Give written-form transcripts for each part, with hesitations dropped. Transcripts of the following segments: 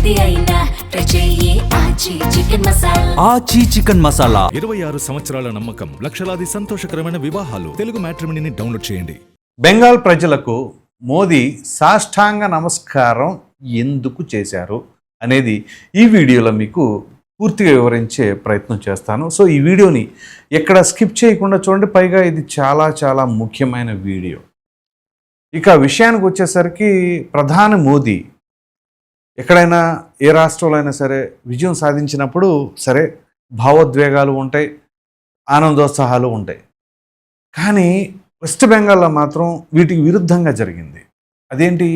ఏది అయినా ట్రై చెయ్యి ఆచి చికెన్ మసాలా. ఆచి చికెన్ మసాలా 26 సంవత్సరాల నమ్మకం, లక్షలాది సంతోషకరమైన వివాహాలు. తెలుగు మ్యాట్రిమోనీని డౌన్లోడ్ చేయండి. బెంగాల్ ప్రజలకు మోదీ సాష్టాంగ నమస్కారం ఎందుకు చేశారు అనేది ఈ వీడియోలో మీకు పూర్తిగా వివరించే ప్రయత్నం చేస్తాను. సో ఈ వీడియోని ఎక్కడ స్కిప్ చేయకుండా చూడండి. పైగా ఇది చాలా ముఖ్యమైన వీడియో. ఇక విషయానికి వచ్చేసరికి ప్రధాని మోదీ ఎక్కడైనా ఏ రాష్ట్రంలో అయినా సరే విజయం సాధించినప్పుడు సరే భావోద్వేగాలు ఉంటాయి, ఆనందోత్సాహాలు ఉంటాయి. కానీ వెస్ట్ బెంగాల్లో మాత్రం వీటికి విరుద్ధంగా జరిగింది. అదేంటి,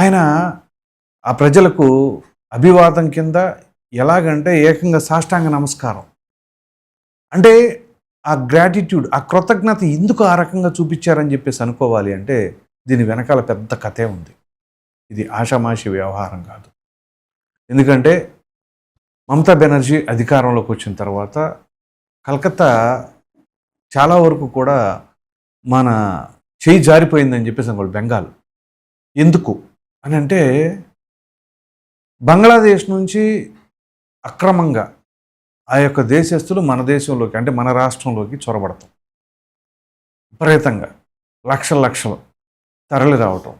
ఆయన ఆ ప్రజలకు అభివాదం కింద ఎలాగంటే ఏకంగా సాష్టాంగ నమస్కారం అంటే ఆ గ్రాటిట్యూడ్, ఆ కృతజ్ఞత ఎందుకు ఆ రకంగా చూపించారని చెప్పేసి అనుకోవాలి అంటే దీని వెనకాల పెద్ద కథే ఉంది. ఇది ఆషామాషి వ్యవహారం కాదు. ఎందుకంటే మమతా బెనర్జీ అధికారంలోకి వచ్చిన తర్వాత కలకత్తా చాలా వరకు కూడా మన చేయి జారిపోయిందని చెప్పేసి అనుకోవాలి బెంగాల్. ఎందుకు అని అంటే బంగ్లాదేశ్ నుంచి అక్రమంగా ఆ యొక్క దేశస్తులు మన దేశంలోకి అంటే మన రాష్ట్రంలోకి చొరబడతాం, విపరీతంగా లక్షలు తరలి రావటం,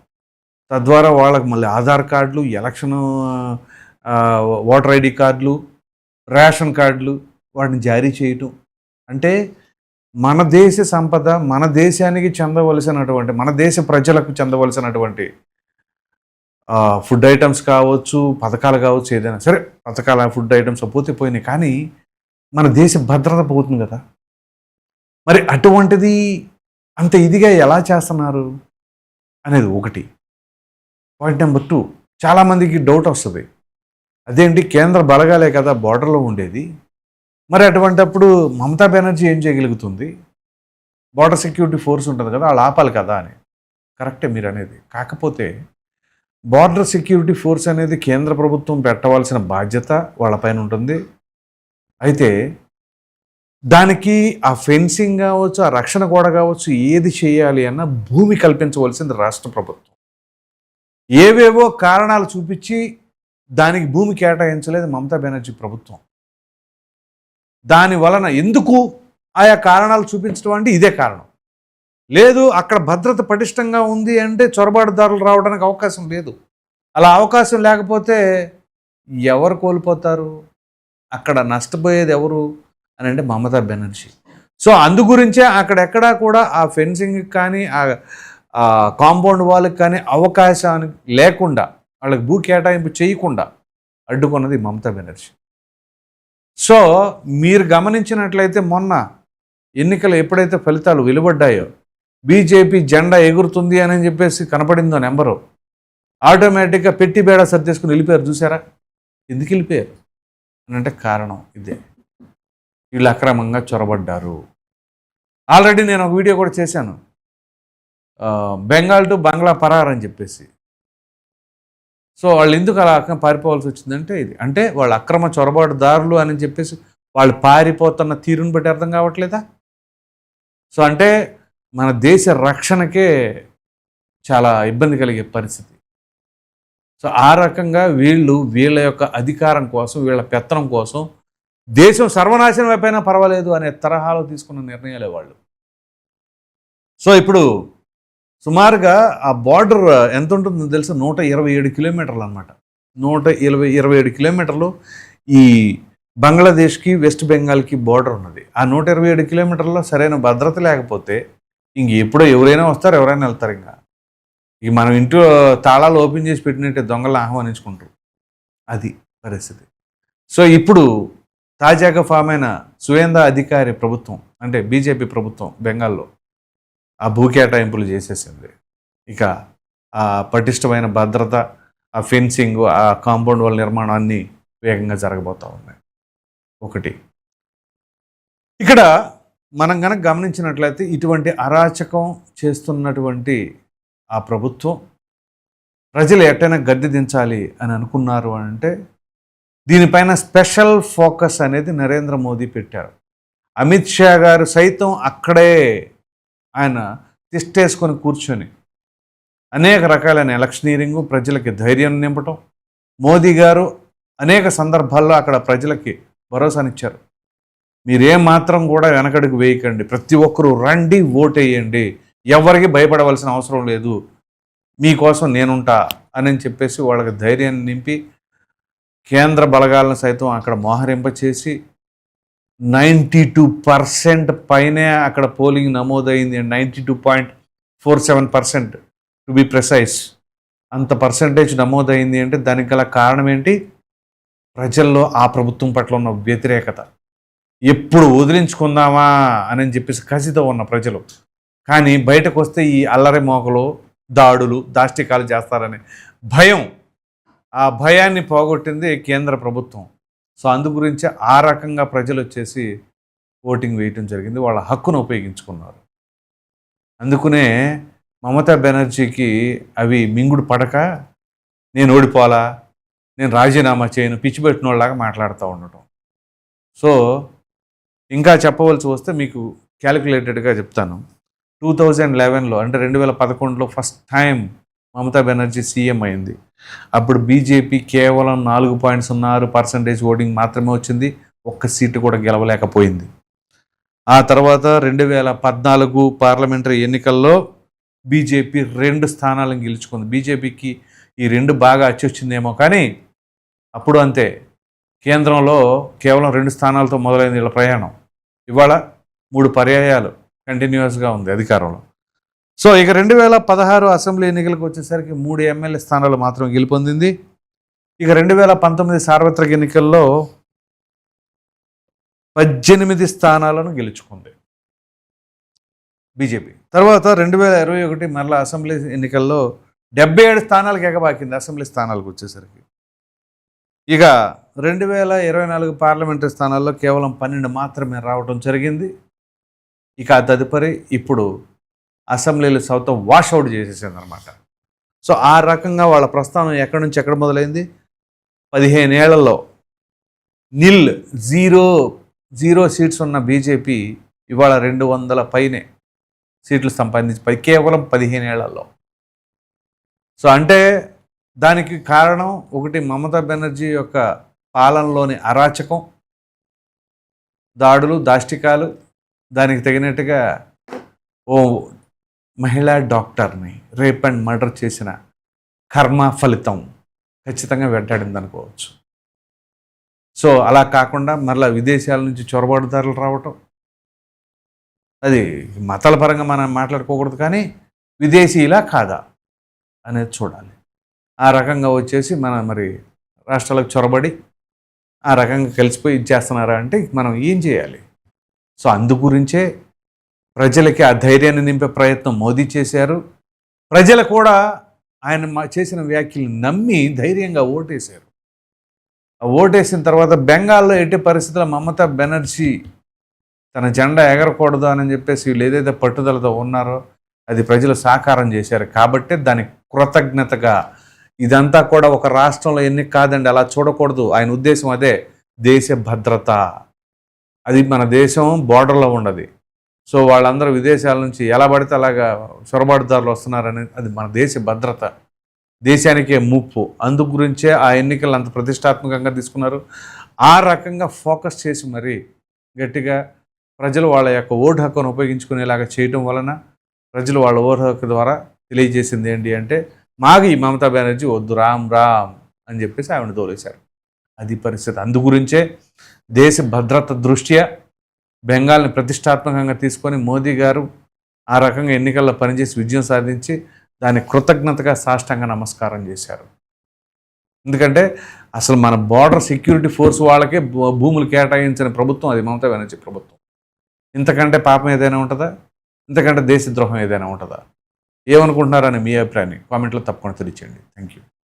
తద్వారా వాళ్ళకి మళ్ళీ ఆధార్ కార్డులు, ఎలక్షన్ ఓటర్ ఐడి కార్డులు, రేషన్ కార్డులు వాటిని జారీ చేయటం. అంటే మన దేశ సంపద, మన దేశానికి చెందవలసినటువంటి, మన దేశ ప్రజలకు చెందవలసినటువంటి ఫుడ్ ఐటమ్స్ కావచ్చు, పథకాలు కావచ్చు, ఏదైనా సరే పథకాల ఫుడ్ ఐటమ్స్ పోయినాయి. కానీ మన దేశ భద్రత పోతుంది కదా. మరి అటువంటిది అంత ఇదిగా ఎలా చేస్తున్నారు అనేది ఒకటి. పాయింట్ నెంబర్ 2, చాలామందికి డౌట్ వస్తుంది, అదేంటి కేంద్ర బలగాలే కదా బార్డర్లో ఉండేది, మరి అటువంటిప్పుడు మమతా బెనర్జీ ఏం చేయగలుగుతుంది, బార్డర్ సెక్యూరిటీ ఫోర్స్ ఉంటుంది కదా, వాళ్ళు ఆపాలి కదా అని. కరెక్టే మీరు అనేది. కాకపోతే బార్డర్ సెక్యూరిటీ ఫోర్స్ అనేది కేంద్ర ప్రభుత్వం పెట్టవలసిన బాధ్యత వాళ్ళపైన ఉంటుంది. అయితే దానికి ఆ ఫెన్సింగ్ కావచ్చు, ఆ రక్షణ గోడ కావచ్చు, ఏది చేయాలి అన్న భూమి కల్పించవలసింది రాష్ట్ర ప్రభుత్వం. ఏవేవో కారణాలు చూపించి దానికి భూమి కేటాయించలేదు మమతా బెనర్జీ ప్రభుత్వం. దాని వలన ఎందుకు ఆయా కారణాలు చూపించడం అంటే ఇదే కారణం. లేదు అక్కడ భద్రత పటిష్టంగా ఉంది అంటే చొరబాటుదారులు రావడానికి అవకాశం లేదు. అలా అవకాశం లేకపోతే ఎవరు కోల్పోతారు, అక్కడ నష్టపోయేది ఎవరు అని అంటే మమతా బెనర్జీ. సో అందు గురించే అక్కడెక్కడా కూడా ఆ ఫెన్సింగ్ కానీ ఆ కాంపౌండ్ వాళ్ళకి కానీ అవకాశానికి లేకుండా, వాళ్ళకి భూ కేటాయింపు చేయకుండా అడ్డుకున్నది మమతా బెనర్జీ. సో మీరు గమనించినట్లయితే మొన్న ఎన్నికలు ఎప్పుడైతే ఫలితాలు వెలువడ్డాయో బీజేపీ జెండా ఎగురుతుంది అని చెప్పేసి కనపడిందో నెంబరు, ఆటోమేటిక్గా పెట్టి బేడా సర్దేసుకుని వెళ్ళిపోయారు. చూసారా ఎందుకు వెళ్ళిపోయారు అని అంటే కారణం ఇదే, వీళ్ళు అక్రమంగా చొరబడ్డారు. ఆల్రెడీ నేను ఒక వీడియో కూడా చేశాను, బెంగాల్ టు బంగ్లా పరార్ అని చెప్పేసి. సో వాళ్ళు ఎందుకు అలా పారిపోవాల్సి వచ్చిందంటే ఇది, అంటే వాళ్ళు అక్రమ చొరబాటుదారులు అని చెప్పేసి వాళ్ళు పారిపోతున్న తీరుని బట్టి అర్థం కావట్లేదా. సో అంటే మన దేశ రక్షణకే చాలా ఇబ్బంది కలిగే పరిస్థితి. సో ఆ రకంగా వీళ్ళ యొక్క అధికారం కోసం, వీళ్ళ పెత్తనం కోసం దేశం సర్వనాశనం అయిపోయినా పర్వాలేదు అనే తరహాలో తీసుకున్న నిర్ణయాలే వాళ్ళు. సో ఇప్పుడు సుమారుగా ఆ బార్డర్ ఎంత ఉంటుందో తెలుసా, 127 కిలోమీటర్లు అనమాట. 127 కిలోమీటర్లు ఈ బంగ్లాదేశ్కి వెస్ట్ బెంగాల్కి బార్డర్ ఉన్నది. ఆ 127 కిలోమీటర్లో సరైన భద్రత లేకపోతే ఇంక ఎప్పుడో ఎవరైనా వస్తారు, ఎవరైనా వెళ్తారు. ఇక మనం ఇంట్లో తాళాలు ఓపెన్ చేసి పెట్టినట్టే దొంగలను ఆహ్వానించుకుంటారు, అది పరిస్థితి. సో ఇప్పుడు తాజాగా ఫామ్ అయిన సువేందా అధికారి ప్రభుత్వం అంటే బీజేపీ ప్రభుత్వం బెంగాల్లో ఆ భూ కేటాయింపులు చేసేసింది. ఇక ఆ పటిష్టమైన భద్రత, ఆ ఫెన్సింగ్, ఆ కాంపౌండ్ వాళ్ళ నిర్మాణం అన్నీ వేగంగా జరగబోతూ ఉన్నాయి. ఒకటి ఇక్కడ మనం కనుక గమనించినట్లయితే ఇటువంటి అరాచకం చేస్తున్నటువంటి ఆ ప్రభుత్వం ప్రజలు ఎట్టైనా గద్దె దించాలి అని అనుకున్నారు అంటే దీనిపైన స్పెషల్ ఫోకస్ అనేది నరేంద్ర మోదీ పెట్టారు. అమిత్ షా గారు సైతం అక్కడే ఆయన తిష్టేసుకొని కూర్చొని అనేక రకాలైన ఎలక్షనీరింగ్, ప్రజలకి ధైర్యం నింపటం, మోదీ గారు అనేక సందర్భాల్లో అక్కడ ప్రజలకి భరోసానిచ్చారు. మీరేం మాత్రం కూడా వెనకడుగు వేయకండి, ప్రతి ఒక్కరూ రండి, ఓటేయండి, ఎవరికి భయపడవలసిన అవసరం లేదు, మీకోసం నేనుంటా అని చెప్పేసి వాళ్ళకి ధైర్యాన్ని నింపి కేంద్ర బలగాలను సైతం అక్కడ మోహరింపచేసి 92% పైనే అక్కడ పోలింగ్ నమోదైంది. 92.47% టు బి ప్రిసైజ్. అంత పర్సంటేజ్ నమోదైంది అంటే దానికి గల కారణం ఏంటి? ప్రజల్లో ఆ ప్రభుత్వం పట్ల ఉన్న వ్యతిరేకత. ఎప్పుడు వదిలించుకుందామా అని చెప్పేసి కసితో ఉన్న ప్రజలు. కానీ బయటకు వస్తే ఈ అల్లరి మోకలు, దాడులు, దాష్టికాలు చేస్తారనే భయం, ఆ భయాన్ని పోగొట్టింది కేంద్ర ప్రభుత్వం. సో అందు గురించి ఆ రకంగా ప్రజలు వచ్చేసి ఓటింగ్ వేయటం జరిగింది, వాళ్ళ హక్కును ఉపయోగించుకున్నారు. అందుకునే మమతా బెనర్జీకి అవి మింగుడు పడక నేను ఓడిపోవాలా, నేను రాజీనామా చేయను, పిచ్చి పెట్టిన వాళ్ళలాగా మాట్లాడుతూ ఉండటం. సో ఇంకా చెప్పవలసి వస్తే మీకు క్యాలిక్యులేటెడ్గా చెప్తాను. 2011లో అంటే 2011లో first time Mamata Banerjee CM అయింది. అప్పుడు బీజేపీ కేవలం 4.06% ఓటింగ్ మాత్రమే వచ్చింది, ఒక్క సీటు కూడా గెలవలేకపోయింది. ఆ తర్వాత 2014 పార్లమెంటరీ ఎన్నికల్లో బీజేపీ 2 స్థానాలను గెలుచుకుంది. బీజేపీకి ఈ 2 బాగా అచ్చొచ్చిందేమో, కానీ అప్పుడు అంతే, కేంద్రంలో కేవలం 2 స్థానాలతో మొదలైంది వీళ్ళ ప్రయాణం. ఇవాళ 3 పర్యాయాలు కంటిన్యూస్గా ఉంది అధికారంలో. సో ఇక 2016 అసెంబ్లీ ఎన్నికలకు వచ్చేసరికి 3 ఎమ్మెల్యే స్థానాలు మాత్రం గెలుపొందింది. ఇక 2019 సార్వత్రిక ఎన్నికల్లో 18 స్థానాలను గెలుచుకుంది బీజేపీ. తర్వాత 2021 మరలా అసెంబ్లీ ఎన్నికల్లో 77 స్థానాలకు ఎగబాకింది అసెంబ్లీ స్థానాలకు వచ్చేసరికి. ఇక 2024 పార్లమెంటరీ స్థానాల్లో కేవలం 12 మాత్రమే రావడం జరిగింది. ఇక తదుపరి ఇప్పుడు అసెంబ్లీలు సౌత్ వాషౌట్ చేసేసింది అనమాట. సో ఆ రకంగా వాళ్ళ ప్రస్థానం ఎక్కడి నుంచి ఎక్కడ మొదలైంది? 15 ఏళ్లలో జీరో సీట్స్ ఉన్న బీజేపీ ఇవాళ 200 పైనే సీట్లు సంపాదించి కేవలం 15 ఏళ్లలో. సో అంటే దానికి కారణం ఒకటి, మమతా బెనర్జీ యొక్క పాలనలోని అరాచకం, దాడులు, దాష్టికాలు. దానికి తగినట్టుగా ఓ మహిళా డాక్టర్ని రేప్ అండ్ మర్డర్ చేసిన కర్మ ఫలితం ఖచ్చితంగా వెంటాడింది అనుకోవచ్చు. సో అలా కాకుండా మరలా విదేశాల నుంచి చొరబాటుదారులు రావటం, అది మతాల పరంగా మనం మాట్లాడుకోకూడదు, కానీ విదేశీలా కాదా అనేది చూడాలి. ఆ రకంగా వచ్చేసి మరి రాష్ట్రాలకు చొరబడి ఆ రకంగా కలిసిపోయి ఇచ్చేస్తున్నారా అంటే మనం ఏం చేయాలి? సో అందు గురించే ప్రజలకి ఆ ధైర్యాన్ని నింపే ప్రయత్నం మోదీ చేశారు. ప్రజలు కూడా ఆయన చేసిన వ్యాఖ్యలు నమ్మి ధైర్యంగా ఓటేశారు. ఆ ఓటేసిన తర్వాత బెంగాల్లో ఎట్టి పరిస్థితుల్లో మమతా బెనర్జీ తన జెండా ఎగరకూడదు అని చెప్పేసి వీళ్ళు ఏదైతే పట్టుదలతో ఉన్నారో అది ప్రజలు సాకారం చేశారు. కాబట్టి దానికి కృతజ్ఞతగా ఇదంతా కూడా ఒక రాష్ట్రంలో ఎన్నిక కాదండి, అలా చూడకూడదు. ఆయన ఉద్దేశం అదే, దేశ భద్రత. అది మన దేశం బోర్డర్లో ఉండదు. సో వాళ్ళందరూ విదేశాల నుంచి ఎలా పడితే అలాగా చొరబాటుదారులు వస్తున్నారని, అది మన దేశ భద్రత, దేశానికే ముప్పు. అందు గురించే ఆ ఎన్నికలు అంత ప్రతిష్టాత్మకంగా తీసుకున్నారు. ఆ రకంగా ఫోకస్ చేసి మరి గట్టిగా ప్రజలు వాళ్ళ యొక్క ఓటు హక్కును ఉపయోగించుకునేలాగా చేయడం వలన ప్రజలు వాళ్ళ ఓటు హక్కు ద్వారా తెలియజేసింది ఏంటి అంటే, మాకు ఈ మమతా బెనర్జీ వద్దు, రామ్ రామ్ అని చెప్పేసి ఆవిడ తోలేశారు. అది పరిస్థితి. అందు గురించే దేశ భద్రత దృష్ట్యా బెంగాల్ని ప్రతిష్టాత్మకంగా తీసుకొని మోదీ గారు ఆ రకంగా ఎన్నికల్లో పనిచేసి విజయం సాధించి దాని కృతజ్ఞతగా సాష్టాంగ నమస్కారం చేశారు. ఎందుకంటే అసలు మన బార్డర్ సెక్యూరిటీ ఫోర్స్ వాళ్ళకే భూములు కేటాయించిన ప్రభుత్వం అది మమతా బెనర్జీ ప్రభుత్వం. ఇంతకంటే పాపం ఏదైనా ఉంటుందా? ఇంతకంటే దేశద్రోహం ఏదైనా ఉంటుందా? ఏమనుకుంటున్నారని మీ అభిప్రాయాన్ని కామెంట్లో తప్పకుండా తెలియచేయండి. Thank you.